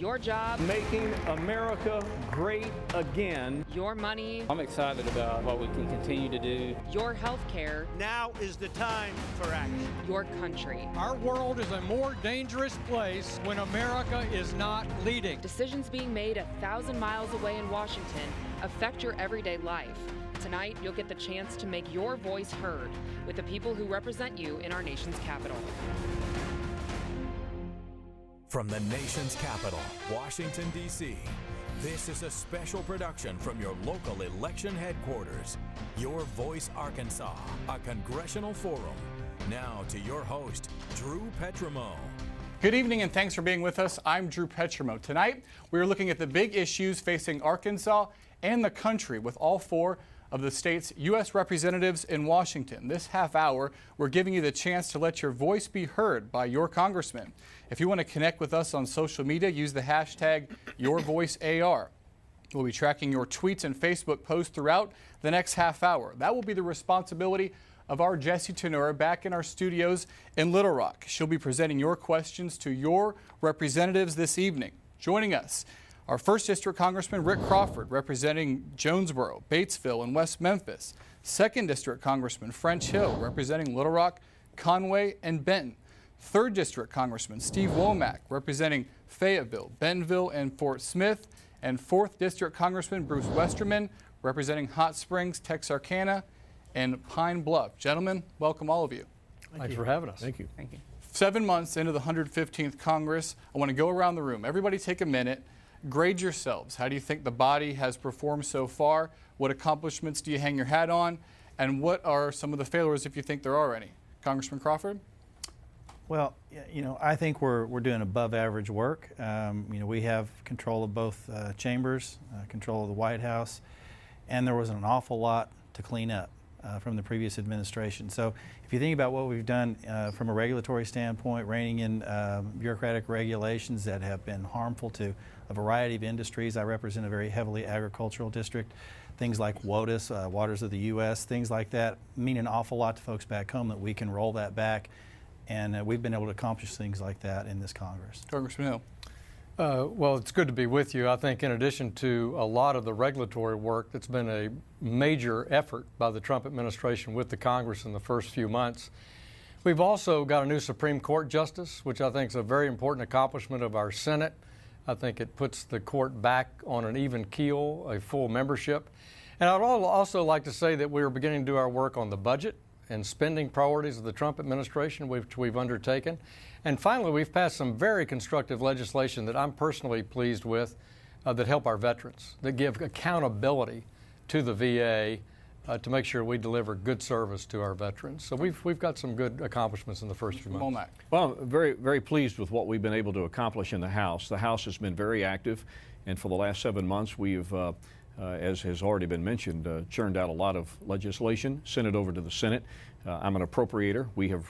Your job. Making America great again. Your money. I'm excited about what we can continue to do. Your health care. Now is the time for action. Your country. Our world is a more dangerous place when America is not leading. Decisions being made 1,000 miles away in Washington affect your everyday life. Tonight, you'll get the chance to make your voice heard with the people who represent you in our nation's capital. From the nation's capital, Washington, D.C., this is a special production from your local election headquarters. Your Voice Arkansas, a Congressional Forum. Now to your host, Drew Petrimoulx. Good evening and thanks for being with us. I'm Drew Petrimoulx. Tonight, we are looking at the big issues facing Arkansas and the country with all four of the state's U.S. representatives in Washington. This half hour, we're giving you the chance to let your voice be heard by your congressman. If you want to connect with us on social media, use the hashtag YourVoiceAR. We'll be tracking your tweets and Facebook posts throughout the next half hour. That will be the responsibility of our Jessi Turnure back in our studios in Little Rock. She'll be presenting your questions to your representatives this evening. Joining us, our 1st District Congressman Rick Crawford, representing Jonesboro, Batesville, and West Memphis. 2nd District Congressman French Hill, representing Little Rock, Conway, and Benton. 3rd District Congressman Steve Womack, representing Fayetteville, Bentonville, and Fort Smith. And 4th District Congressman Bruce Westerman, representing Hot Springs, Texarkana, and Pine Bluff. Gentlemen, welcome all of you. Thanks for having us. Thank you. Thank you. 7 months into the 115th Congress, I want to go around the room. Everybody take a minute. Grade yourselves. How do you think the body has performed so far? What accomplishments do you hang your hat on? And what are some of the failures, if you think there are any? Congressman Crawford? Well, I think we're doing above average work. We have control of both chambers, control of the White House, and there was an awful lot to clean up from the previous administration. So if you think about what we've done from a regulatory standpoint, reining in bureaucratic regulations that have been harmful to a variety of industries. I represent a very heavily agricultural district. Things like WOTUS, Waters of the U.S., things like that mean an awful lot to folks back home that we can roll that back. And we've been able to accomplish things like that in this Congress. Congressman Hill. Well, it's good to be with you. I think in addition to a lot of the regulatory work that's been a major effort by the Trump administration with the Congress in the first few months, we've also got a new Supreme Court justice, which I think is a very important accomplishment of our Senate. I think it puts the court back on an even keel, a full membership. And I'd also like to say that we are beginning to do our work on the budget and spending priorities of the Trump administration, which we've undertaken. And finally, we've passed some very constructive legislation that I'm personally pleased with that help our veterans, that give accountability to the VA to make sure we deliver good service to our veterans. So we've got some good accomplishments in the first few months. Well, very, very pleased with what we've been able to accomplish in the House. The House has been very active, and for the last 7 months, we've, as has already been mentioned, churned out a lot of legislation, sent it over to the Senate. I'm an appropriator. We have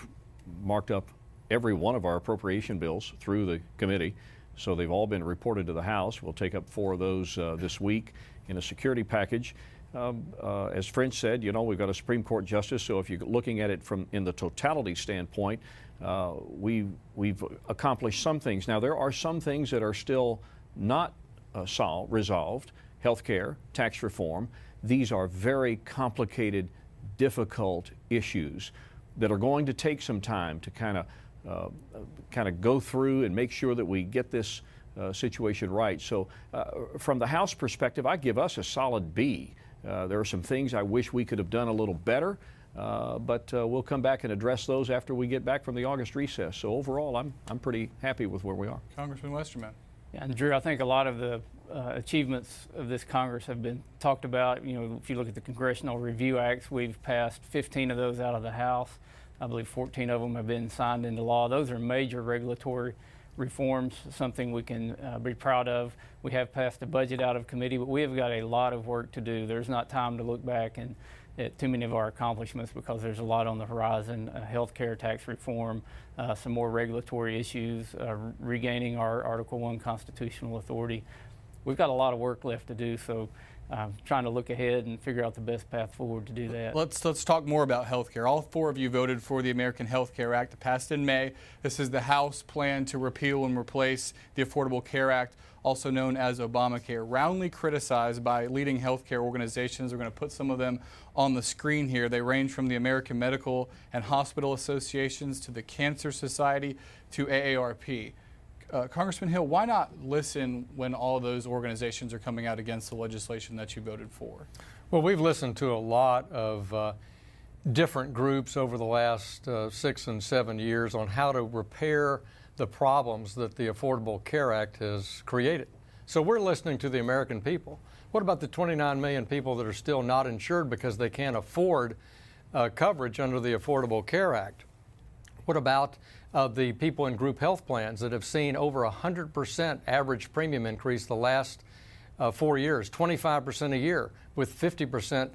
marked up every one of our appropriation bills through the committee, so they've all been reported to the House. We'll take up 4 of those this week in a security package. As French said, we've got a Supreme Court justice, so if you're looking at it from in the totality standpoint, we've accomplished some things. Now, there are some things that are still not resolved. Health care, tax reform. These are very complicated, difficult issues that are going to take some time to kind of go through and make sure that we get this situation right. So from the House perspective, I give us a solid B. There are some things I wish we could have done a little better, but we'll come back and address those after we get back from the August recess. So overall, I'm pretty happy with where we are. Congressman Westerman. Yeah, and Drew, I think a lot of the achievements of this Congress have been talked about. If you look at the Congressional Review Acts, we've passed 15 of those out of the House. I believe 14 of them have been signed into law. Those are major regulatory reforms, something we can be proud of. We have passed a budget out of committee, but we have got a lot of work to do. There's not time to look back at too many of our accomplishments because there's a lot on the horizon. Health care, tax reform, some more regulatory issues, regaining our Article I constitutional authority. we've got a lot of work left to do. So trying to look ahead and figure out the best path forward to do that. Let's talk more about health care. All four of you voted for the American Health Care Act. It passed in May. This is the House plan to repeal and replace the Affordable Care Act, also known as Obamacare, roundly criticized by leading health care organizations. We're going to put some of them on the screen here. They range from the American Medical and Hospital Associations to the Cancer Society to AARP. Congressman Hill, why not listen when all those organizations are coming out against the legislation that you voted for? Well, we've listened to a lot of different groups over the last 6 and 7 years on how to repair the problems that the Affordable Care Act has created. So we're listening to the American people. What about the 29 million people that are still not insured because they can't afford coverage under the Affordable Care Act? What about the people in group health plans that have seen over 100% average premium increase the last 4 years, 25% a year, with 50%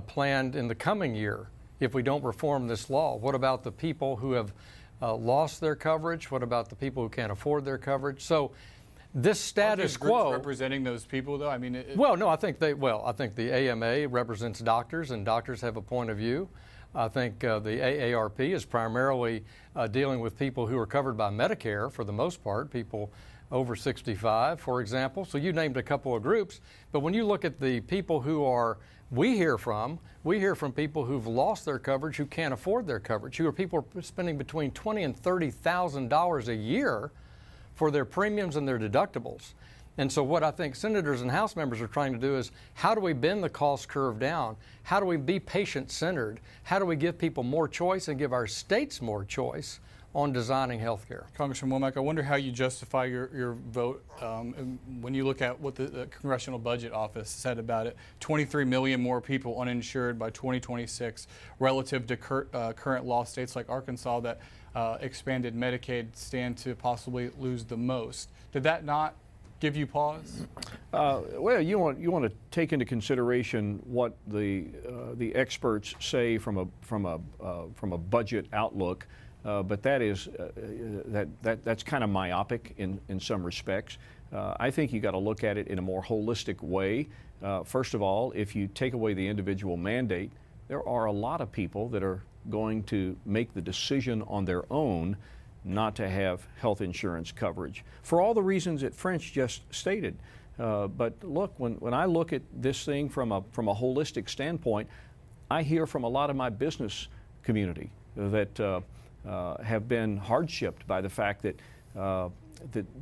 planned in the coming year if we don't reform this law? What about the people who have lost their coverage? What about the people who can't afford their coverage? So this status quo representing those people, though. I mean, I think the AMA represents doctors, and doctors have a point of view. I think the AARP is primarily dealing with people who are covered by Medicare for the most part, people over 65, for example. So you named a couple of groups, but when you look at the people we hear from people who've lost their coverage, who can't afford their coverage, who are people spending between $20,000 and $30,000 a year for their premiums and their deductibles. And so what I think senators and House members are trying to do is, how do we bend the cost curve down? How do we be patient-centered? How do we give people more choice and give our states more choice on designing health care? Congressman Womack, I wonder how you justify your vote when you look at what the Congressional Budget Office said about it. 23 million more people uninsured by 2026 relative to current law. States like Arkansas that expanded Medicaid stand to possibly lose the most. Did that not give you pause? Well, you want to take into consideration what the experts say from a budget outlook, but that's kind of myopic in some respects. I think you got to look at it in a more holistic way. First of all, if you take away the individual mandate, there are a lot of people that are going to make the decision on their own not to have health insurance coverage for all the reasons that French just stated. But look, when I look at this thing from a holistic standpoint, I hear from a lot of my business community that have been hardshiped by the fact that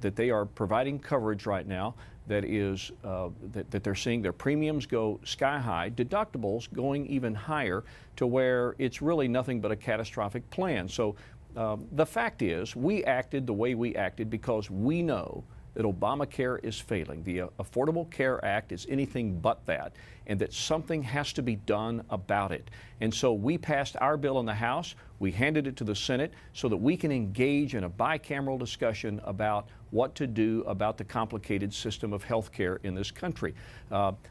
that they are providing coverage right now that is that they're seeing their premiums go sky high, deductibles going even higher, to where it's really nothing but a catastrophic plan. So the fact is, we acted the way we acted because we know that Obamacare is failing. The Affordable Care Act is anything but that, and that something has to be done about it. And so we passed our bill in the House. We handed it to the Senate so that we can engage in a bicameral discussion about what to do about the complicated system of health care in this country.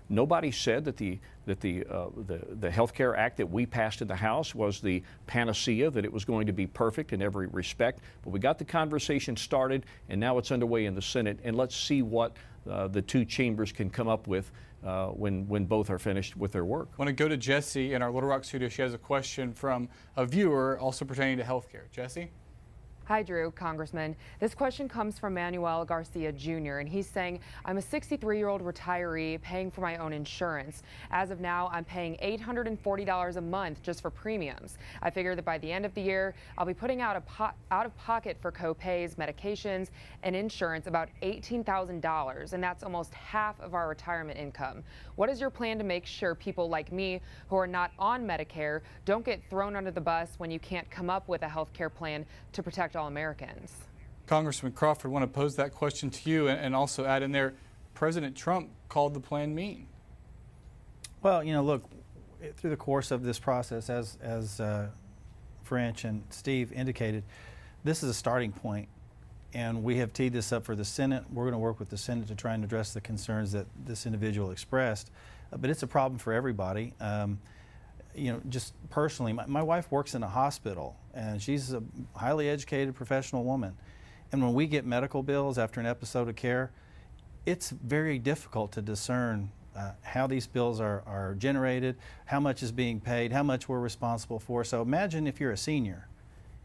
Nobody said that the Health Care Act that we passed in the House was the panacea, that it was going to be perfect in every respect. But we got the conversation started, and now it's underway in the Senate. And let's see what the two chambers can come up with when both are finished with their work. I want to go to Jessi in our Little Rock studio. She has a question from a viewer also pertaining to health care. Jessi? Hi, Drew, Congressman. This question comes from Manuel Garcia Jr., and he's saying, I'm a 63-year-old retiree paying for my own insurance. As of now, I'm paying $840 a month just for premiums. I figure that by the end of the year, I'll be putting out of pocket for co-pays, medications, and insurance about $18,000, and that's almost half of our retirement income. What is your plan to make sure people like me who are not on Medicare don't get thrown under the bus when you can't come up with a health care plan to protect all Americans? Congressman Crawford, I want to pose that question to you and also add in there, President Trump called the plan mean. Well, you know, look, through the course of this process, as French and Steve indicated, this is a starting point, and we have teed this up for the Senate. We're going to work with the Senate to try and address the concerns that this individual expressed, but it's a problem for everybody. You know, just personally, my wife works in a hospital, and she's a highly educated professional woman. And when we get medical bills after an episode of care, it's very difficult to discern how these bills are generated, how much is being paid, how much we're responsible for. So imagine if you're a senior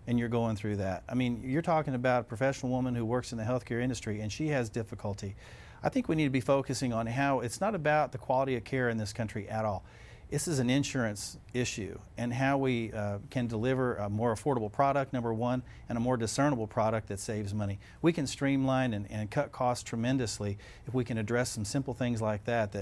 and you're going through that. I mean, you're talking about a professional woman who works in the healthcare industry and she has difficulty. I think we need to be focusing on how it's not about the quality of care in this country at all. This is an insurance issue, and how we can deliver a more affordable product, number one, and a more discernible product that saves money. We can streamline and cut costs tremendously if we can address some simple things like that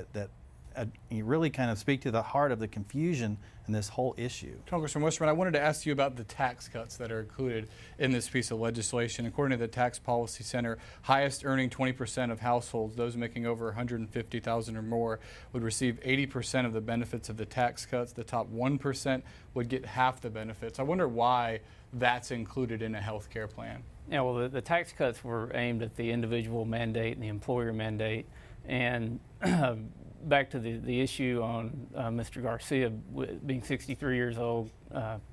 really kind of speak to the heart of the confusion in this whole issue. Congressman Westerman, I wanted to ask you about the tax cuts that are included in this piece of legislation. According to the Tax Policy Center, highest earning 20% of households, those making over $150,000 or more, would receive 80% of the benefits of the tax cuts. The top 1% would get half the benefits. I wonder why that's included in a health care plan. Yeah, well, the tax cuts were aimed at the individual mandate and the employer mandate. And back to the issue on Mr. Garcia being 63 years old,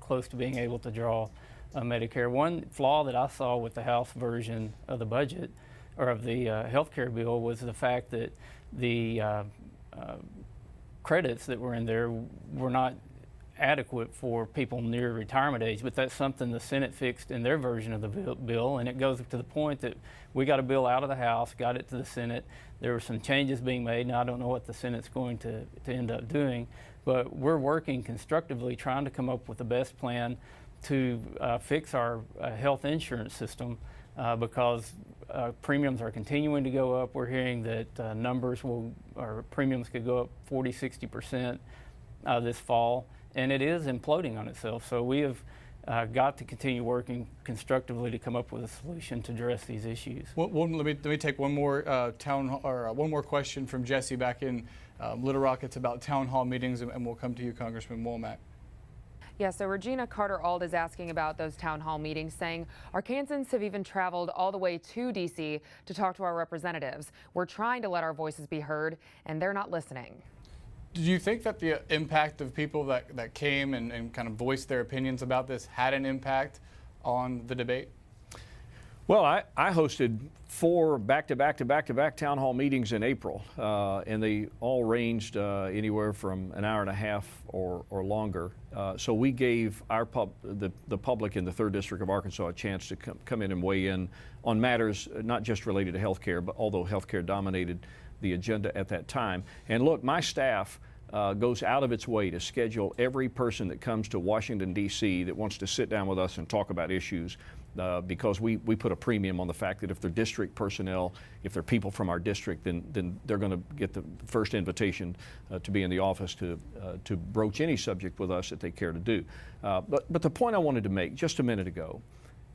close to being able to draw Medicare. One flaw that I saw with the House version of the budget or of the health care bill was the fact that the credits that were in there were not adequate for people near retirement age, but that's something the Senate fixed in their version of the bill, and it goes to the point that we got a bill out of the House, got it to the Senate. There were some changes being made. Now I don't know what the Senate's going to end up doing, but we're working constructively trying to come up with the best plan to fix our health insurance system because premiums are continuing to go up. We're hearing that premiums could go up 40–60% this fall, and it is imploding on itself. So we have got to continue working constructively to come up with a solution to address these issues. Let me take one more one more question from Jessi back in Little Rock. It's about town hall meetings, and we'll come to you, Congressman Womack. Yeah, so Regina Carter-Ald is asking about those town hall meetings, saying Arkansans have even traveled all the way to D.C. to talk to our representatives. We're trying to let our voices be heard, and they're not listening. Do you think that the impact of people that came and kind of voiced their opinions about this had an impact on the debate? Well, I hosted 4 back-to-back town hall meetings in April, and they all ranged anywhere from an hour and a half or longer. So we gave the public in the 3rd District of Arkansas a chance to come in and weigh in on matters not just related to health care, but although health care dominated the agenda at that time. And look, my staff goes out of its way to schedule every person that comes to Washington, D.C. that wants to sit down with us and talk about issues because we put a premium on the fact that if they're district personnel, if they're people from our district, then they're going to get the first invitation to be in the office to broach any subject with us that they care to do. But the point I wanted to make just a minute ago,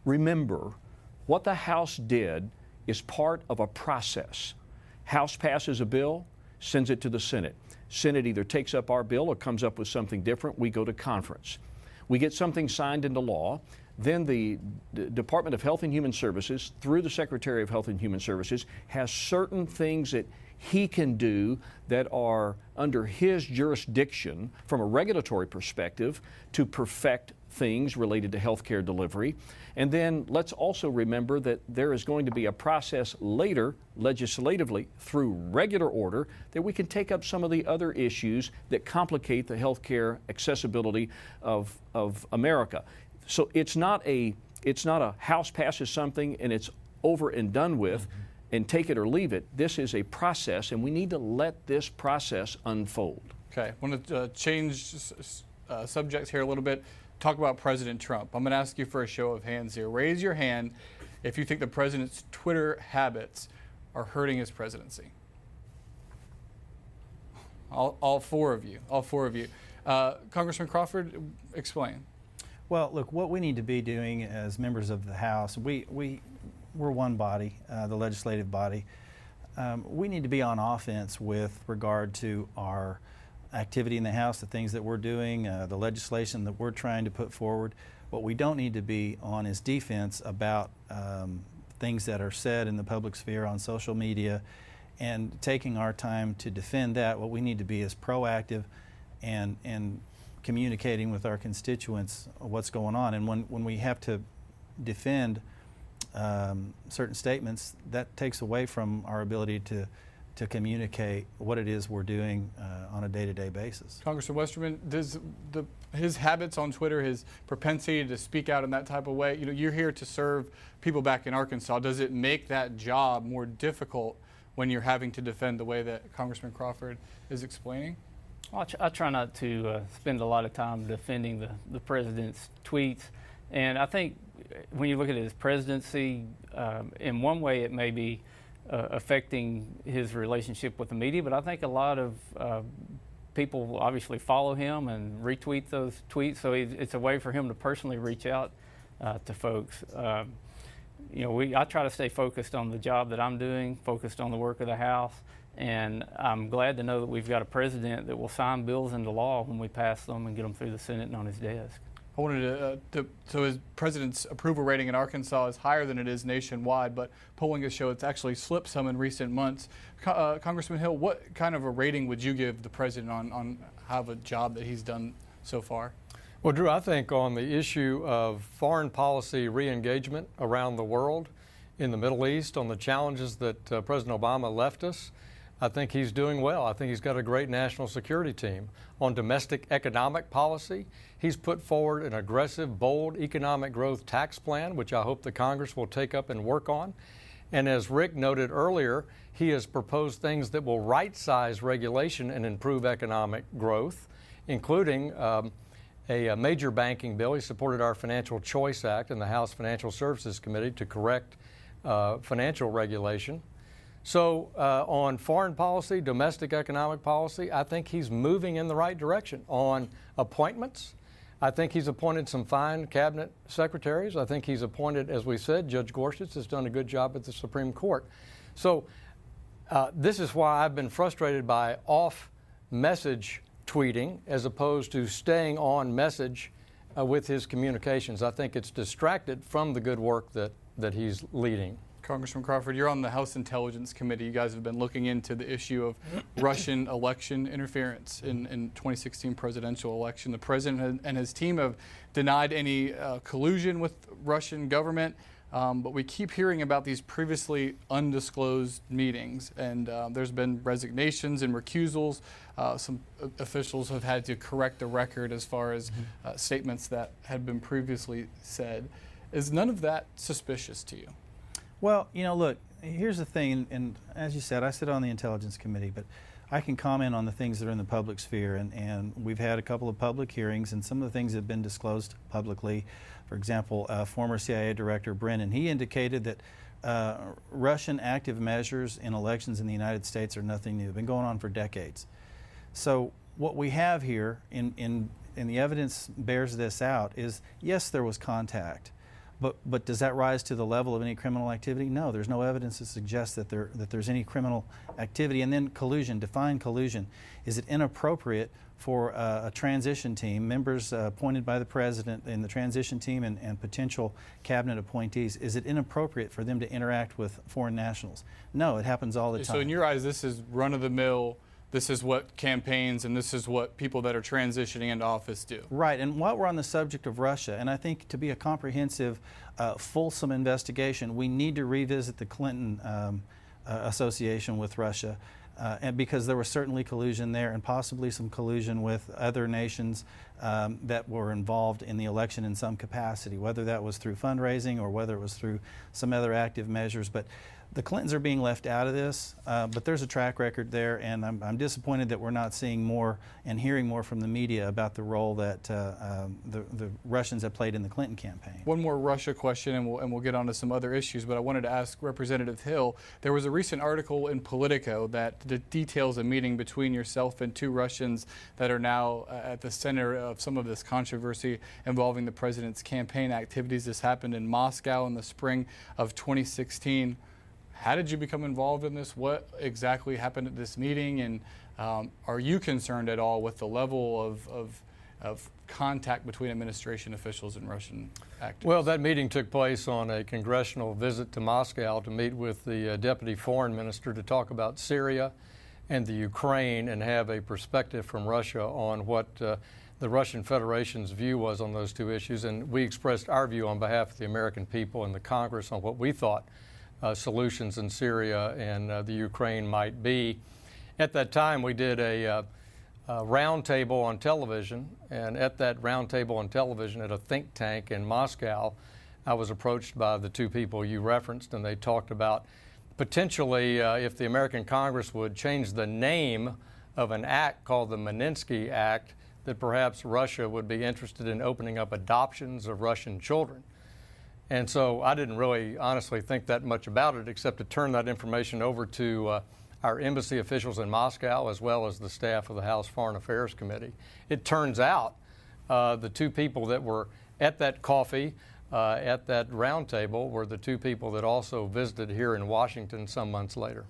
remember what the House did is part of a process. House passes a bill, sends it to the Senate. Senate either takes up our bill or comes up with something different. We go to conference. We get something signed into law. Then the Department of Health and Human Services, through the Secretary of Health and Human Services, has certain things that he can do that are under his jurisdiction from a regulatory perspective to perfect things related to health care delivery. And then let's also remember that there is going to be a process later, legislatively, through regular order, that we can take up some of the other issues that complicate the health care accessibility of America. So it's not a House passes something and it's over and done with and take it or leave it. This is a process, and we need to let this process unfold. Okay, I want to change subjects here a little bit. Talk about President Trump. I'm going to ask you for a show of hands here. Raise your hand if you think the president's Twitter habits are hurting his presidency. All four of you. Congressman Crawford, explain. Well, look, what we need to be doing as members of the House, we're one body, the legislative body. We need to be on offense with regard to our activity in the House, the things that we're doing, the legislation that we're trying to put forward. What we don't need to be on is defense about things that are said in the public sphere on social media and taking our time to defend that. What we need to be is proactive and communicating with our constituents what's going on. And when we have to defend certain statements, that takes away from our ability to communicate what it is we're doing on a day-to-day basis. Congressman Westerman, does his habits on Twitter, his propensity to speak out in that type of way, you're here to serve people back in Arkansas. Does it make that job more difficult when you're having to defend the way that Congressman Crawford is explaining? Well, I try not to spend a lot of time defending the president's tweets. And I think when you look at his presidency, in one way it may be affecting his relationship with the media, but I think a lot of people obviously follow him and retweet those tweets, so it's a way for him to personally reach out to folks. I try to stay focused on the job that I'm doing, focused on the work of the House, and I'm glad to know that we've got a president that will sign bills into law when we pass them and get them through the Senate and on his desk. I wanted so his president's approval rating in Arkansas is higher than it is nationwide, but polling has shown it's actually slipped some in recent months. Congressman Hill, what kind of a rating would you give the president on how the job that he's done so far? Well, Drew, I think on the issue of foreign policy re-engagement around the world, in the Middle East, on the challenges that President Obama left us, I think he's doing well. I think he's got a great national security team. On domestic economic policy, he's put forward an aggressive, bold economic growth tax plan, which I hope the Congress will take up and work on. And as Rick noted earlier, he has proposed things that will right-size regulation and improve economic growth, including a major banking bill. He supported our Financial Choice Act in the House Financial Services Committee to correct financial regulation. So on foreign policy, domestic economic policy, I think he's moving in the right direction. On appointments, I think he's appointed some fine cabinet secretaries. I think he's appointed, as we said, Judge Gorsuch has done a good job at the Supreme Court. So this is why I've been frustrated by off-message tweeting as opposed to staying on message with his communications. I think it's distracted from the good work that he's leading. Congressman Crawford, you're on the House Intelligence Committee. You guys have been looking into the issue of Russian election interference in 2016 presidential election. The president and his team have denied any collusion with Russian government, but we keep hearing about these previously undisclosed meetings, and there's been resignations and recusals. Some officials have had to correct the record as far as statements that had been previously said. Is none of that suspicious to you? Well, look, here's the thing, and as you said, I sit on the Intelligence Committee, but I can comment on the things that are in the public sphere, and we've had a couple of public hearings, and some of the things have been disclosed publicly. For example, former CIA Director Brennan, he indicated that Russian active measures in elections in the United States are nothing new. They've been going on for decades. So what we have here, and the evidence bears this out, is yes, there was contact. But does that rise to the level of any criminal activity? No, there's no evidence to suggest that there's any criminal activity. And then collusion, define collusion. Is it inappropriate for a transition team, members appointed by the president in the transition team and potential cabinet appointees, is it inappropriate for them to interact with foreign nationals? No, it happens all the time. So in your eyes, this is run-of-the-mill. This is what campaigns and this is what people that are transitioning into office do. Right, and while we're on the subject of Russia, and I think to be a comprehensive, fulsome investigation, we need to revisit the Clinton association with Russia, and because there was certainly collusion there and possibly some collusion with other nations that were involved in the election in some capacity, whether that was through fundraising or whether it was through some other active measures. But the Clintons are being left out of this, but there's a track record there, and I'm disappointed that we're not seeing more and hearing more from the media about the role that the Russians have played in the Clinton campaign. One more Russia question, and we'll get on to some other issues, but I wanted to ask Representative Hill, there was a recent article in Politico that details a meeting between yourself and two Russians that are now at the center of some of this controversy involving the president's campaign activities. This happened in Moscow in the spring of 2016. How did you become involved in this? What exactly happened at this meeting? And are you concerned at all with the level of contact between administration officials and Russian actors? Well, that meeting took place on a congressional visit to Moscow to meet with the Deputy Foreign Minister to talk about Syria and the Ukraine and have a perspective from Russia on what the Russian Federation's view was on those two issues, and we expressed our view on behalf of the American people and the Congress on what we thought solutions in Syria and the Ukraine might be. At that time, we did a roundtable on television, and at that roundtable on television at a think tank in Moscow, I was approached by the two people you referenced, and they talked about potentially if the American Congress would change the name of an act called the Magnitsky Act, that perhaps Russia would be interested in opening up adoptions of Russian children. And so I didn't really honestly think that much about it, except to turn that information over to our embassy officials in Moscow, as well as the staff of the House Foreign Affairs Committee. It turns out the two people that were at that coffee, at that roundtable, were the two people that also visited here in Washington some months later.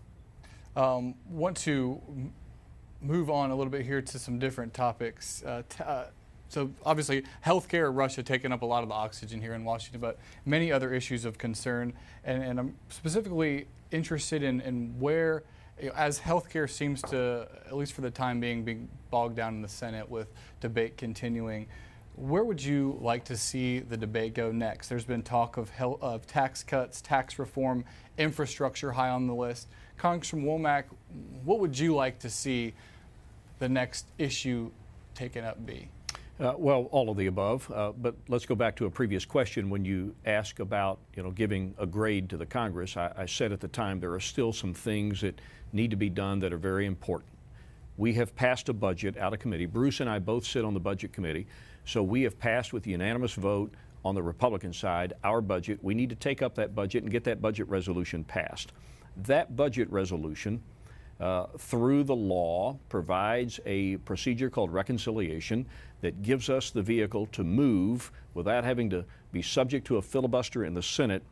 Want to move on a little bit here to some different topics. So obviously, healthcare, Russia taking up a lot of the oxygen here in Washington, but many other issues of concern. And I'm specifically interested in where, as healthcare seems to, at least for the time being bogged down in the Senate with debate continuing, where would you like to see the debate go next? There's been talk of tax cuts, tax reform, infrastructure high on the list. Congressman Womack, what would you like to see the next issue taken up be? Well, all of the above, but let's go back to a previous question. When you ask about, giving a grade to the Congress, I said at the time there are still some things that need to be done that are very important. We have passed a budget out of committee. Bruce and I both sit on the Budget Committee, so we have passed with a unanimous vote on the Republican side our budget. We need to take up that budget and get that budget resolution passed. That budget resolution, through the law, provides a procedure called reconciliation that gives us the vehicle to move, without having to be subject to a filibuster in the Senate,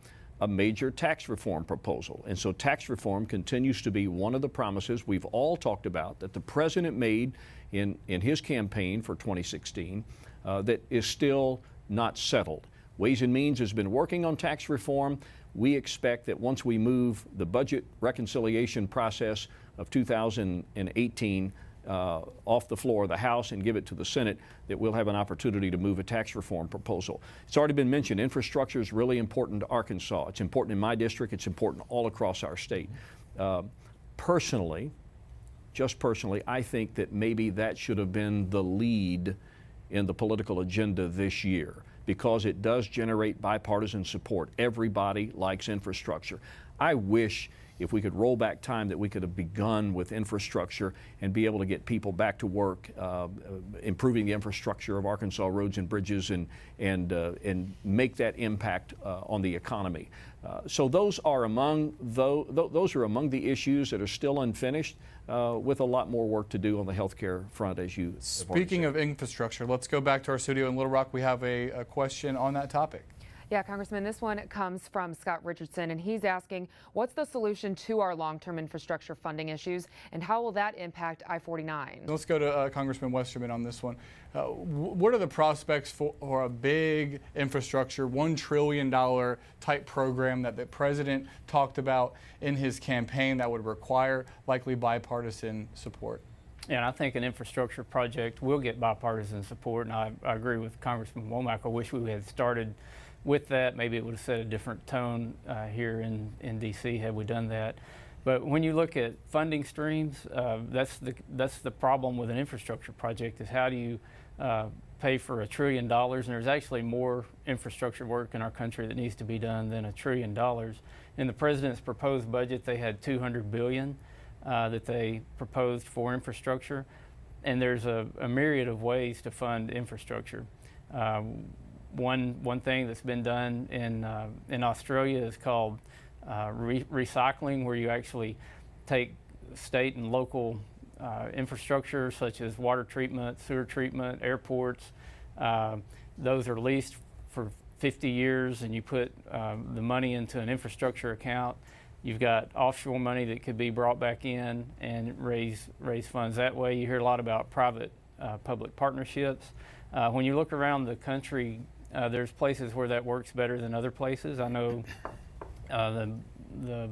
a major tax reform proposal. And so tax reform continues to be one of the promises we've all talked about that the president made in his campaign for 2016 that is still not settled. Ways and Means has been working on tax reform. We expect that once we move the budget reconciliation process of 2018 off the floor of the House and give it to the Senate, that we'll have an opportunity to move a tax reform proposal. It's already been mentioned, infrastructure is really important to Arkansas. It's important in my district. It's important all across our state. Personally, I think that maybe that should have been the lead in the political agenda this year, because it does generate bipartisan support. Everybody likes infrastructure. I wish if we could roll back time that we could have begun with infrastructure and be able to get people back to work, improving the infrastructure of Arkansas roads and bridges, and make that impact on the economy. So those are among the issues that are still unfinished, with a lot more work to do on the healthcare front, as you. Speaking of infrastructure, let's go back to our studio in Little Rock. We have a question on that topic. Yeah, Congressman, this one comes from Scott Richardson, and he's asking, what's the solution to our long-term infrastructure funding issues, and how will that impact I-49? Let's go to Congressman Westerman on this one. What are the prospects for a big infrastructure, $1 trillion type program that the president talked about in his campaign that would require likely bipartisan support? Yeah, and I think an infrastructure project will get bipartisan support, and I agree with Congressman Womack. I wish we had started with that. Maybe it would have set a different tone here in D.C. had we done that. But when you look at funding streams, that's the problem with an infrastructure project, is how do you pay for $1 trillion? And there's actually more infrastructure work in our country that needs to be done than $1 trillion. In the president's proposed budget, they had $200 billion that they proposed for infrastructure. And there's a myriad of ways to fund infrastructure. One thing that's been done in Australia is called recycling, where you actually take state and local infrastructure such as water treatment, sewer treatment, airports. Those are leased for 50 years, and you put the money into an infrastructure account. You've got offshore money that could be brought back in and raise funds that way. You hear a lot about private-public partnerships. When you look around the country, there's places where that works better than other places. I know the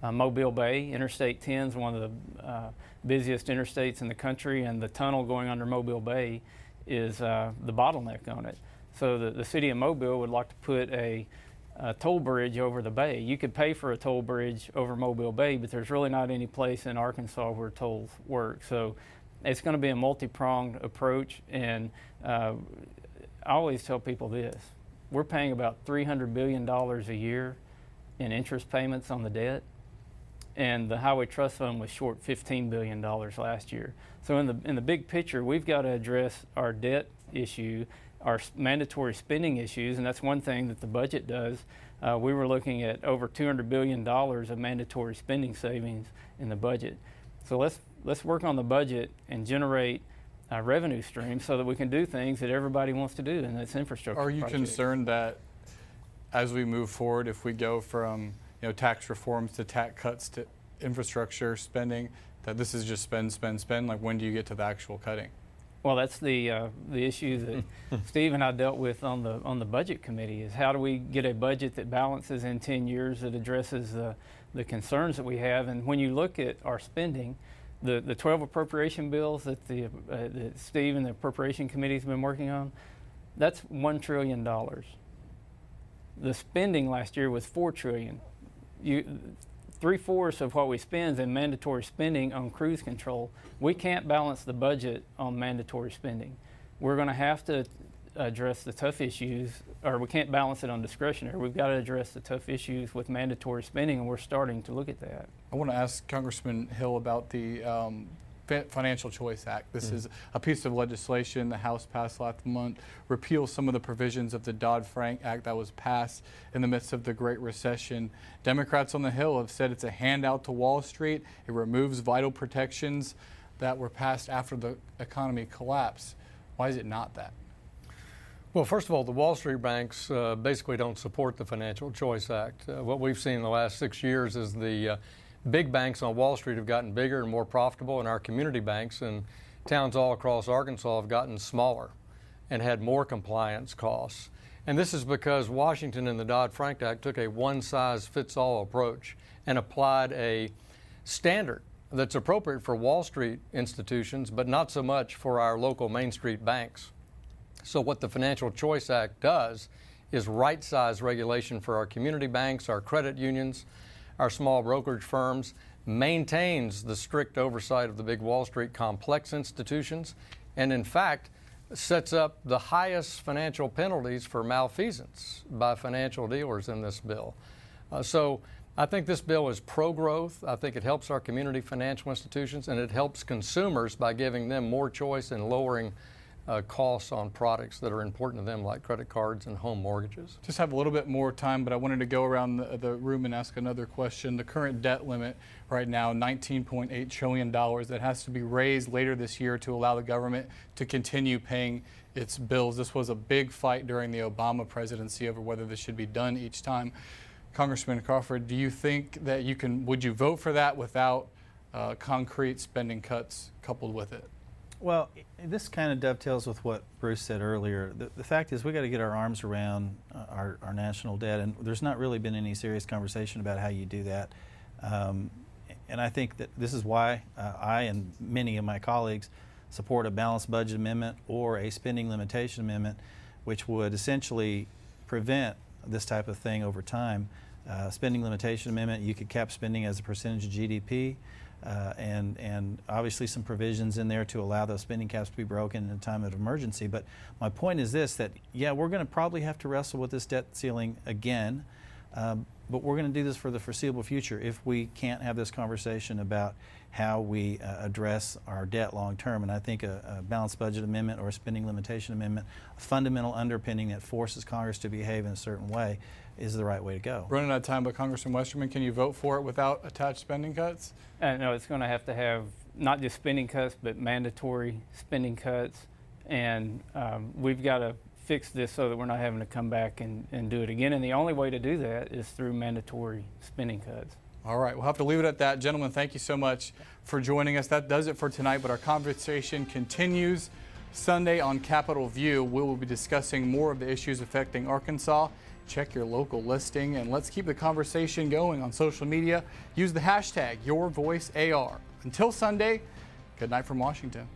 Mobile Bay, Interstate 10 is one of the busiest interstates in the country, and the tunnel going under Mobile Bay is the bottleneck on it. So the city of Mobile would like to put a toll bridge over the bay. You could pay for a toll bridge over Mobile Bay, but there's really not any place in Arkansas where tolls work. So it's going to be a multi-pronged approach, and I always tell people this. We're paying about $300 billion a year in interest payments on the debt, and the Highway Trust Fund was short $15 billion last year. So in the big picture, we've got to address our debt issue, our mandatory spending issues, and that's one thing that the budget does. We were looking at over $200 billion of mandatory spending savings in the budget. So let's work on the budget and generate revenue streams so that we can do things that everybody wants to do, and that's infrastructure. Are you concerned that as we move forward, if we go from tax reforms to tax cuts to infrastructure spending, that this is just spend, spend, spend? Like, when do you get to the actual cutting? Well, that's the issue that Steve and I dealt with on the budget committee, is how do we get a budget that balances in 10 years, that addresses the concerns that we have. And when you look at our spending, the 12 appropriation bills that that Steve and the appropriation committee has been working on, that's $1 trillion. The spending last year was $4 trillion. 3/4 of what we spend is in mandatory spending on cruise control. We can't balance the budget on mandatory spending. We're going to have to address the tough issues, or we can't balance it on discretionary. We've got to address the tough issues with mandatory spending, and we're starting to look at that. I want to ask Congressman Hill about the Financial Choice Act. This is a piece of legislation the House passed last month, repeals some of the provisions of the Dodd-Frank Act that was passed in the midst of the Great Recession. Democrats on the Hill have said it's a handout to Wall Street. It removes vital protections that were passed after the economy collapsed. Why is it not that? Well, first of all, the Wall Street banks basically don't support the Financial Choice Act. What we've seen in the last 6 years is the big banks on Wall Street have gotten bigger and more profitable, and our community banks in towns all across Arkansas have gotten smaller and had more compliance costs. And this is because Washington in the Dodd-Frank Act took a one-size-fits-all approach and applied a standard that's appropriate for Wall Street institutions, but not so much for our local Main Street banks. So what the Financial Choice Act does is right-size regulation for our community banks, our credit unions, our small brokerage firms, maintains the strict oversight of the big Wall Street complex institutions, and in fact sets up the highest financial penalties for malfeasance by financial dealers in this bill. So I think this bill is pro-growth. I think it helps our community financial institutions, and it helps consumers by giving them more choice and lowering costs on products that are important to them, like credit cards and home mortgages. Just have a little bit more time, but I wanted to go around the room and ask another question. The current debt limit right now, $19.8 trillion, that has to be raised later this year to allow the government to continue paying its bills. This was a big fight during the Obama presidency over whether this should be done each time. Congressman Crawford, do you think that would you vote for that without concrete spending cuts coupled with it? Well, this kind of dovetails with what Bruce said earlier. The fact is, we got to get our arms around our national debt, and there's not really been any serious conversation about how you do that. And I think that this is why I and many of my colleagues support a balanced budget amendment or a spending limitation amendment, which would essentially prevent this type of thing over time. Spending limitation amendment, you could cap spending as a percentage of GDP. And obviously some provisions in there to allow those spending caps to be broken in a time of emergency. But my point is this, that yeah, we're going to probably have to wrestle with this debt ceiling again, but we're going to do this for the foreseeable future if we can't have this conversation about how we address our debt long term. And I think a balanced budget amendment or a spending limitation amendment, a fundamental underpinning that forces Congress to behave in a certain way, is the right way to go. Running out of time, but Congressman Westerman, can you vote for it without attached spending cuts? No, it's going to have not just spending cuts, but mandatory spending cuts. And we've got to fix this so that we're not having to come back and do it again. And the only way to do that is through mandatory spending cuts. All right, we'll have to leave it at that. Gentlemen, thank you so much for joining us. That does it for tonight, but our conversation continues Sunday on Capitol View. We will be discussing more of the issues affecting Arkansas. Check your local listing, and let's keep the conversation going on social media. Use the hashtag YourVoiceAR. Until Sunday, good night from Washington.